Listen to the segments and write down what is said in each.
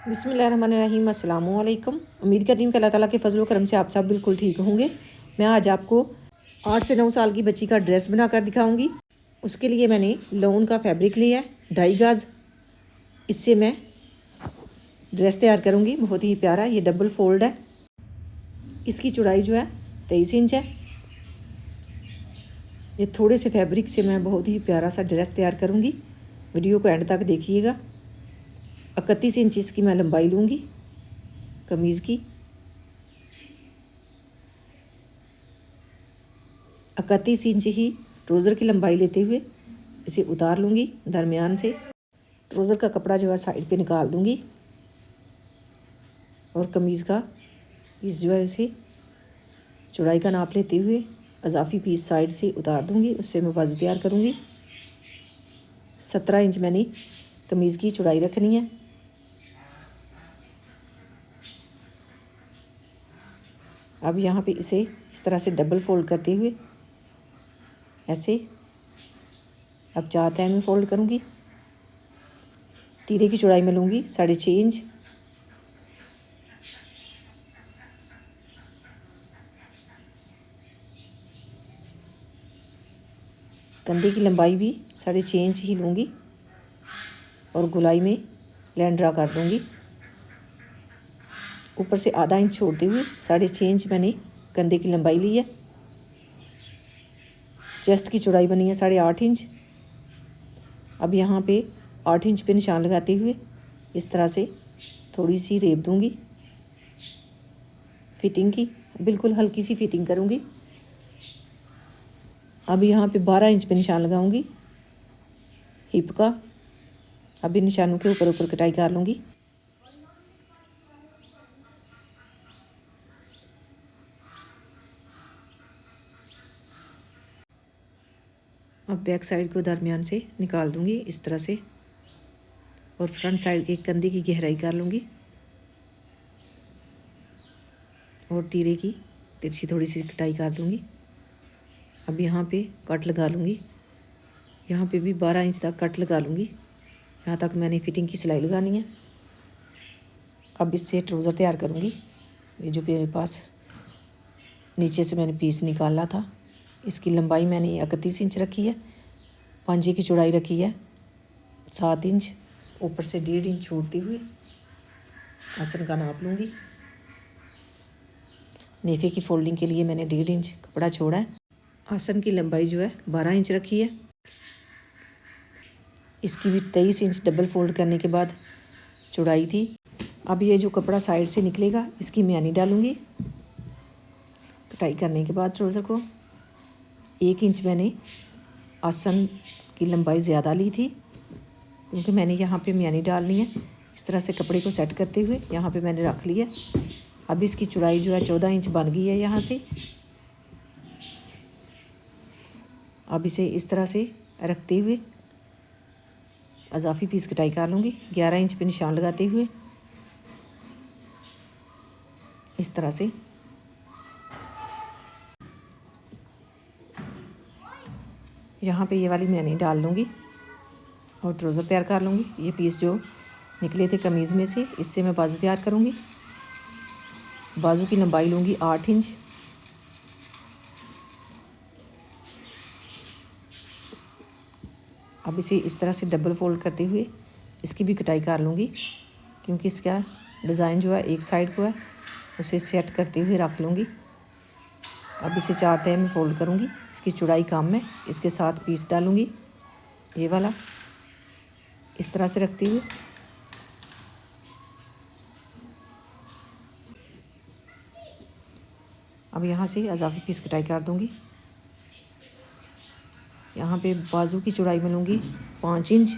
बिस्मिल्लाहिर्रहमानिर्रहीम अस्सलामु अलैकुम। उम्मीद करती हूँ कि अल्लाह ताला के फजल करम से आप सब बिल्कुल ठीक होंगे। मैं आज आपको 8 से 9 साल की बच्ची का ड्रेस बनाकर दिखाऊंगी। उसके लिए मैंने लॉन का फैब्रिक लिया है 2.5 गज। इससे मैं ड्रेस तैयार करूँगी। बहुत ही प्यारा ये डबल फोल्ड है। इसकी चौड़ाई जो है 23 इंच है। ये थोड़े से फैब्रिक से मैं बहुत ही प्यारा सा ड्रेस तैयार करूँगी। वीडियो को एंड तक देखिएगा। 31 इंच इसकी मैं लंबाई लूँगी कमीज़ की। 31 इंच ही ट्राउज़र की लंबाई लेते हुए इसे उतार लूँगी दरमियान से। ट्राउज़र का कपड़ा जो है साइड पे निकाल दूँगी और कमीज़ का पीस जो है इसे चौड़ाई का नाप लेते हुए अजाफी पीस साइड से उतार दूँगी। उससे मैं बाजू तैयार करूँगी। 17 इंच मैंने कमीज़ की चौड़ाई रखनी है। अब यहाँ पे इसे इस तरह से डबल फोल्ड करते हुए ऐसे अब 4 तह में फोल्ड करूँगी। तीरे की चौड़ाई में लूँगी 6.5 इंच। कंधे की लंबाई भी 6.5 इंच ही लूँगी और गोलाई में लाइन ड्रा कर दूँगी। ऊपर से आधा इंच छोड़ते हुए 6.5 इंच मैंने कंधे की लंबाई ली है। चेस्ट की चौड़ाई बनी है 8.5 इंच। अब यहाँ पे 8 इंच पे निशान लगाते हुए इस तरह से थोड़ी सी रेब दूँगी फिटिंग की। बिल्कुल हल्की सी फिटिंग करूँगी। अब यहाँ पे 12 इंच पे निशान लगाऊंगी हिप का। अभी निशानों के ऊपर ऊपर कटाई कर लूँगी। अब बैक साइड को दरमियान से निकाल दूँगी इस तरह से और फ्रंट साइड के कंधे की गहराई कर लूँगी और तीरे की तिरछी थोड़ी सी कटाई कर दूँगी। अब यहाँ पे कट लगा लूँगी। यहाँ पे भी 12 इंच तक कट लगा लूँगी। यहाँ तक मैंने फिटिंग की सिलाई लगानी है। अब इससे ट्राउज़र तैयार करूँगी। ये जो मेरे पास नीचे से मैंने पीस निकाला था, इसकी लंबाई मैंने 31 इंच रखी है। पांजे की चौड़ाई रखी है 7 इंच। ऊपर से 1.5 इंच छोड़ते हुए आसन का नाप लूँगी। नेफे की फोल्डिंग के लिए मैंने 1.5 इंच कपड़ा छोड़ा है। आसन की लंबाई जो है 12 इंच रखी है। इसकी भी 23 इंच डबल फोल्ड करने के बाद चौड़ाई थी। अब ये जो कपड़ा साइड से निकलेगा इसकी म्यानी डालूँगी। कटाई करने के बाद ट्राउज़र को 1 इंच मैंने आसन की लंबाई ज़्यादा ली थी क्योंकि मैंने यहाँ पे म्यानी डालनी है। इस तरह से कपड़े को सेट करते हुए यहाँ पे मैंने रख लिया। अब इसकी चौड़ाई जो है 14 इंच बन गई है यहाँ से। अब इसे इस तरह से रखते हुए अजाफी पीस कटाई कर लूँगी 11 इंच पे निशान लगाते हुए इस तरह से। यहाँ पे ये वाली मैंने डाल लूँगी और ट्राउज़र तैयार कर लूँगी। ये पीस जो निकले थे कमीज़ में से इससे मैं बाजू तैयार करूँगी। बाजू की लंबाई लूँगी 8 इंच। अब इसे इस तरह से डबल फोल्ड करते हुए इसकी भी कटाई कर लूँगी क्योंकि इसका डिज़ाइन जो है एक साइड को है, उसे सेट करते हुए रख लूँगी। अब इसे 4 तह में फोल्ड करूँगी। इसकी चौड़ाई कम है, इसके साथ पीस डालूँगी ये वाला इस तरह से रखते हुए। अब यहाँ से अजाफी पीस कटाई कर दूँगी। यहाँ पे बाजू की चौड़ाई में लूँगी 5 इंच।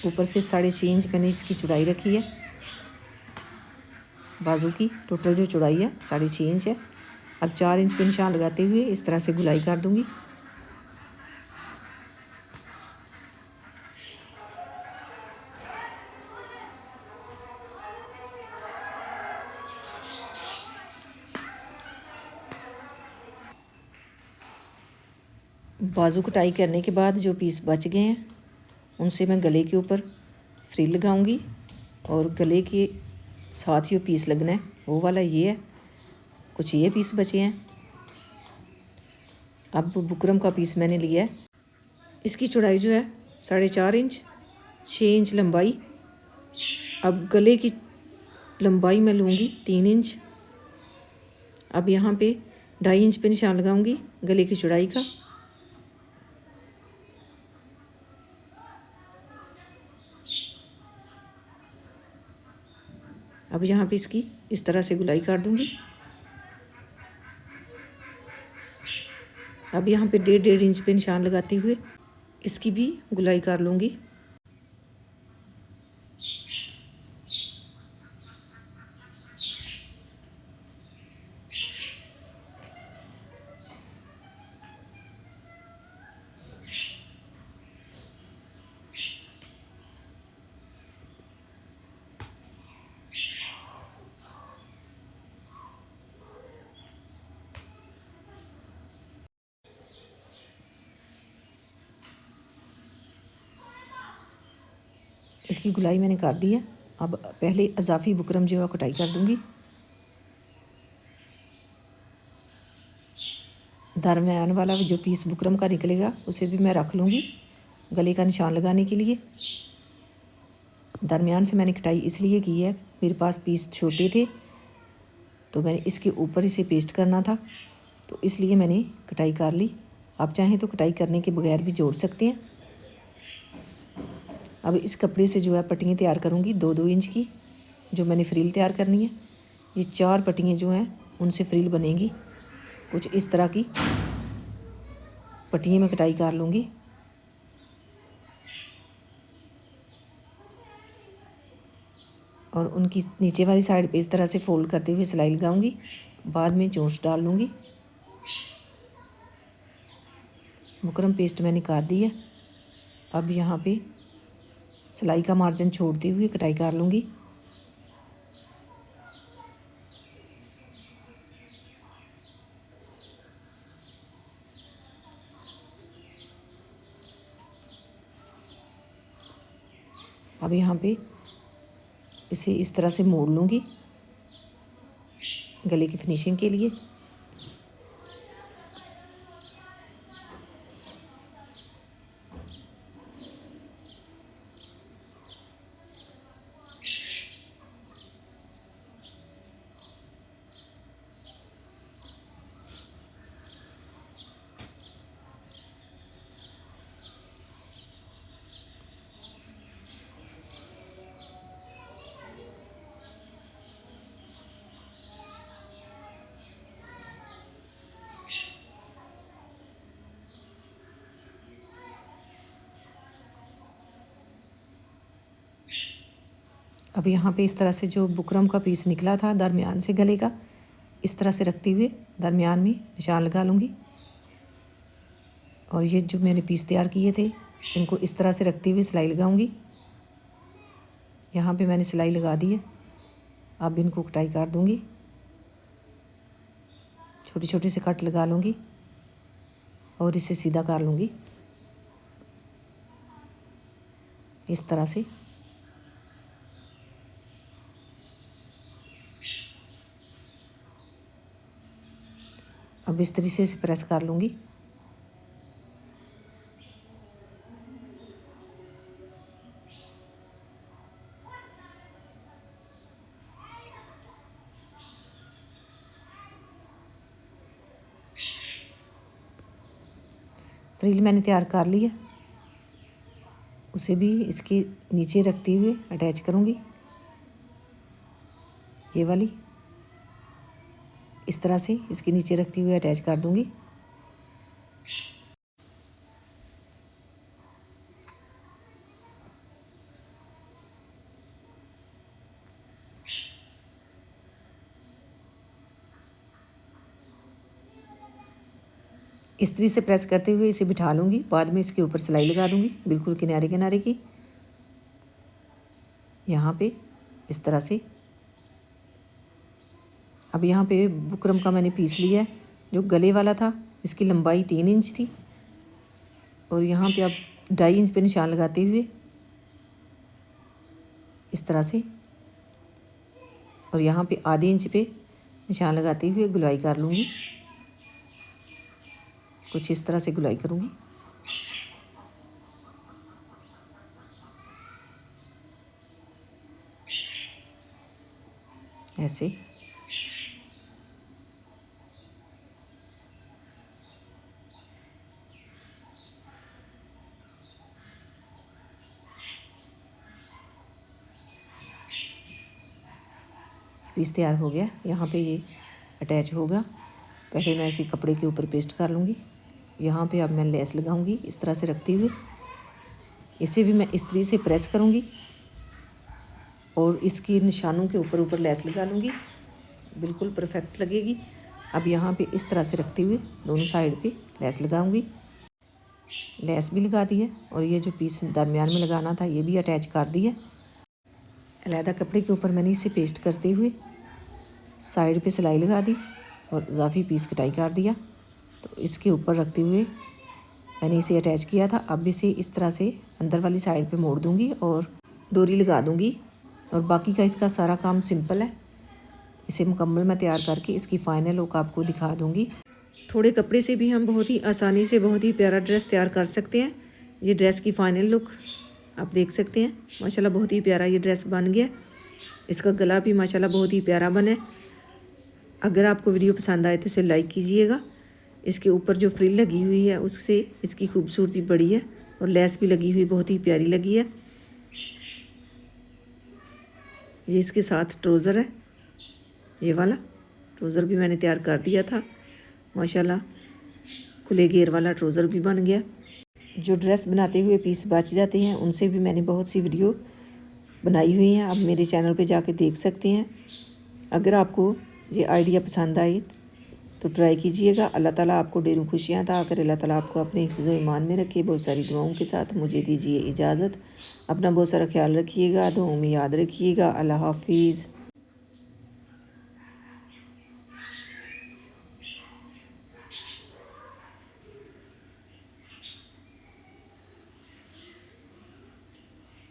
ऊपर से 6.5 इंच मैंने इसकी चौड़ाई रखी है। बाजू की टोटल जो चौड़ाई है 6.5 इंच है। अब 4 इंच पे निशान लगाते हुए इस तरह से गुलाई कर दूँगी। बाजू कटाई करने के बाद जो पीस बच गए हैं उनसे मैं गले के ऊपर फ्रिल लगाऊंगी और गले के साथ ही पीस लगना है वो वाला ये है। कुछ ये पीस बचे हैं। अब बुकरम का पीस मैंने लिया है। इसकी चौड़ाई जो है 4.5 इंच, 6 इंच लंबाई। अब गले की लंबाई मैं लूँगी 3 इंच। अब यहाँ पे 2.5 इंच पे निशान लगाऊंगी गले की चौड़ाई का। अब यहाँ पे इसकी इस तरह से गुलाई काट दूंगी। अब यहाँ पे 1.5 इंच पे निशान लगाते हुए इसकी भी गुलाई कर लूँगी। इसकी गुलाई मैंने कर दी है। अब पहले अजाफी बुकरम जो है कटाई कर दूंगी। दरम्यान वाला जो पीस बुकरम का निकलेगा उसे भी मैं रख लूँगी गले का निशान लगाने के लिए। दरमियान से मैंने कटाई इसलिए की है, मेरे पास पीस छोटे थे तो मैंने इसके ऊपर इसे पेस्ट करना था, तो इसलिए मैंने कटाई कर ली। आप चाहें तो कटाई करने के बगैर भी जोड़ सकते हैं। अब इस कपड़े से जो है पट्टियाँ तैयार करूँगी 2-2 इंच की, जो मैंने फ्रिल तैयार करनी है। ये 4 पट्टियाँ जो हैं उनसे फ्रिल बनेगी। कुछ इस तरह की पट्टियाँ मैं कटाई कर लूँगी। और उनकी नीचे वाली साइड पे इस तरह से फोल्ड करते हुए सिलाई लगाऊंगी। बाद में चोंच डाल लूँगी। बुकरम पेस्ट मैंने कर दी है। अब यहाँ पे सिलाई का मार्जिन छोड़ते हुए कटाई कर लूँगी। अब यहाँ पे इसे इस तरह से मोड़ लूँगी गले की फिनिशिंग के लिए। अब यहाँ पे इस तरह से जो बुकरम का पीस निकला था दरमियान से गले का, इस तरह से रखते हुए दरमियान में निशान लगा लूँगी। और ये जो मैंने पीस तैयार किए थे इनको इस तरह से रखते हुए सिलाई लगाऊंगी। यहाँ पे मैंने सिलाई लगा दी है। अब इनको कटाई कर दूँगी। छोटे छोटे से कट लगा लूँगी और इसे सीधा कर लूँगी इस तरह से। अब इस तरीके से प्रेस कर लूँगी। फ्रिल मैंने तैयार कर ली है, उसे भी इसके नीचे रखते हुए अटैच करूँगी। ये वाली इस तरह से इसके नीचे रखते हुए अटैच कर दूँगी। इस्त्री से प्रेस करते हुए इसे बिठा लूँगी। बाद में इसके ऊपर सिलाई लगा दूँगी बिल्कुल किनारे किनारे की, यहाँ पे इस तरह से। अब यहाँ पे बुकरम का मैंने पीस लिया है जो गले वाला था। इसकी लंबाई 3 इंच थी और यहाँ पे अब 2.5 इंच पे निशान लगाते हुए इस तरह से, और यहाँ पे आधे इंच पे निशान लगाते हुए गुलाई कर लूँगी। कुछ इस तरह से गुलाई करूँगी। ऐसे पीस तैयार हो गया। यहाँ पे ये अटैच होगा। पहले मैं इसी कपड़े के ऊपर पेस्ट कर लूँगी। यहाँ पे अब मैं लेस लगाऊँगी इस तरह से रखते हुए। इसे भी मैं इस्त्री से प्रेस करूँगी और इसकी निशानों के ऊपर ऊपर लेस लगा लूँगी। बिल्कुल परफेक्ट लगेगी। अब यहाँ पे इस तरह से रखते हुए दोनों साइड पे लेस लगाऊँगी। लेस भी लगा दी है और ये जो पीस दरमियान में लगाना था ये भी अटैच कर दिया। अलहदा कपड़े के ऊपर मैंने इसे पेस्ट करते हुए साइड पे सिलाई लगा दी और इजाफी पीस कटाई कर दिया। तो इसके ऊपर रखते हुए मैंने इसे अटैच किया था। अब इसे इस तरह से अंदर वाली साइड पे मोड़ दूंगी और डोरी लगा दूंगी। और बाकी का इसका सारा काम सिंपल है। इसे मुकम्मल मैं तैयार करके इसकी फ़ाइनल लुक आपको दिखा दूंगी। थोड़े कपड़े से भी हम बहुत ही आसानी से बहुत ही प्यारा ड्रेस तैयार कर सकते हैं। ये ड्रेस की फ़ाइनल लुक आप देख सकते हैं। माशाल्लाह बहुत ही प्यारा ये ड्रेस बन गया। इसका गला भी माशाल्लाह बहुत ही प्यारा बना है। अगर आपको वीडियो पसंद आए तो इसे लाइक कीजिएगा। इसके ऊपर जो फ्रिल लगी हुई है उससे इसकी खूबसूरती बढ़ी है और लेस भी लगी हुई बहुत ही प्यारी लगी है। ये इसके साथ ट्राउज़र है। ये वाला ट्राउज़र भी मैंने तैयार कर दिया था। माशाल्लाह खुले घेर वाला ट्राउज़र भी बन गया। जो ड्रेस बनाते हुए पीस बच जाते हैं उनसे भी मैंने बहुत सी वीडियो बनाई हुई हैं। आप मेरे चैनल पे जाके देख सकते हैं। अगर आपको ये आइडिया पसंद आए तो ट्राई कीजिएगा। अल्लाह ताला आपको ढेरों खुशियाँ अता करे। अल्लाह ताला आपको अपने हिफ्ज़ व ईमान में रखे। बहुत सारी दुआओं के साथ मुझे दीजिए इजाज़त। अपना बहुत सारा ख्याल रखिएगा, दुआओं में याद रखिएगा। अल्लाह हाफिज़।